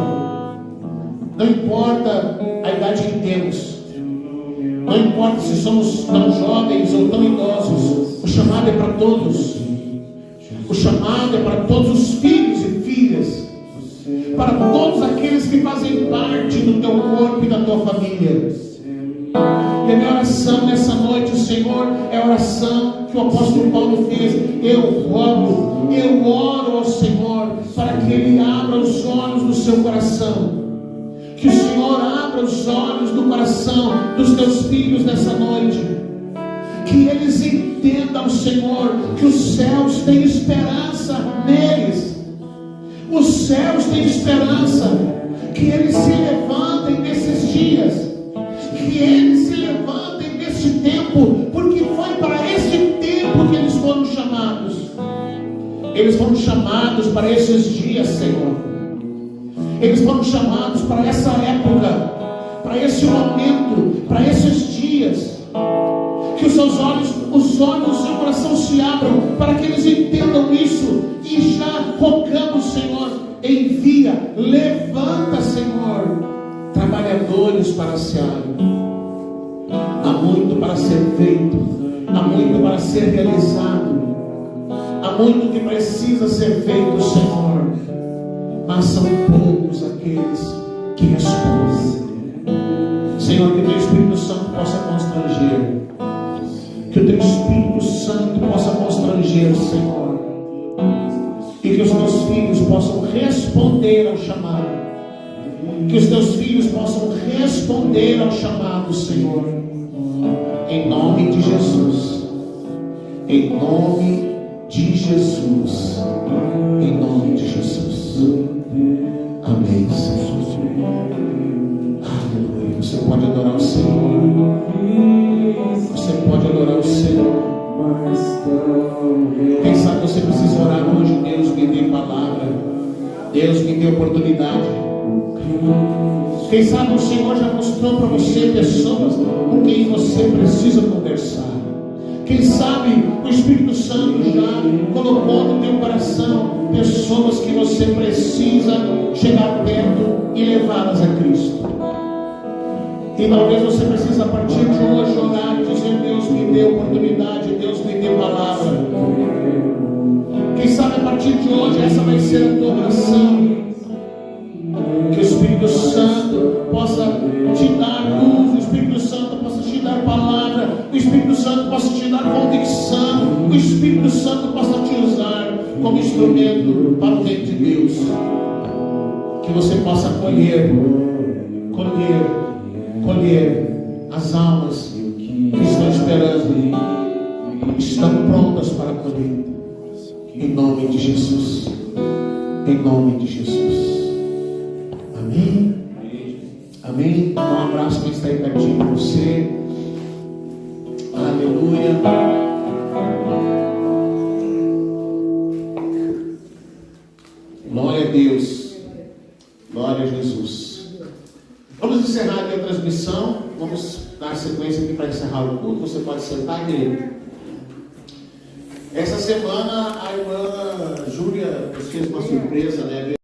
A: Não importa a idade que temos, não importa se somos tão jovens ou tão idosos, o chamado é para todos. O chamado é para todos os filhos e filhas, para todos aqueles que fazem parte do teu corpo e da tua família. E a minha oração nessa noite, Senhor, é a oração que o apóstolo Paulo fez. Eu oro ao Senhor para que Ele abra os olhos do seu coração. Que o Senhor abra os olhos do coração dos teus filhos nessa noite. Que eles entendam, Senhor, que os céus têm esperança neles. Os céus têm esperança. Que eles se levantem nesses dias. Que eles se levantem nesse tempo, porque foi para esse tempo que eles foram chamados. Eles foram chamados para esses dias, Senhor. Eles foram chamados para essa época, para esse momento, para esses dias. Que os seus olhos, os olhos do seu coração se abram para que eles entendam isso. E já rogamos, Senhor, envia, levanta, Senhor, trabalhadores para a seara. Há muito para ser feito, há muito para ser realizado, há muito que precisa ser feito, Senhor, mas são poucos aqueles que respondem. Senhor, que o Teu Espírito Santo possa constranger, que o Teu Espírito Santo possa constranger, Senhor, e que os Teus filhos possam responder ao chamado, que os Teus filhos possam responder ao chamado, Senhor, em nome de Jesus, em nome de Jesus, em nome de Jesus. Amém, Senhor. Aleluia. Você pode adorar o Senhor. Você pode adorar o Senhor. Quem sabe você precisa orar hoje. Deus me dê palavra, Deus me dê oportunidade. Quem sabe o Senhor já mostrou para você pessoas com quem você precisa conversar. Quem sabe o Espírito Santo já colocou no teu coração pessoas que você precisa chegar perto e levá-las a Cristo. E talvez você precise a partir de hoje orar e dizer: Deus me dê oportunidade, Deus me dê palavra. Quem sabe a partir de hoje essa vai ser a tua oração. Que o Espírito Santo possa te dar luz, o Espírito Santo possa te dar palavra, o Espírito Santo possa te dar convicção, o Espírito Santo possa te usar como instrumento para o reino de Deus. Que você possa colher as almas que estão esperando, estão prontas para a colheita. Em nome de Jesus. Em nome de Jesus. Amém? Amém? Dá um abraço quem está aí pertinho de você. Aleluia. Glória a Deus. Glória a Jesus. Vamos encerrar aqui a transmissão. Vamos dar sequência aqui para encerrar o culto. Você pode sentar, querido. Essa semana a irmã Júlia fez uma surpresa, né?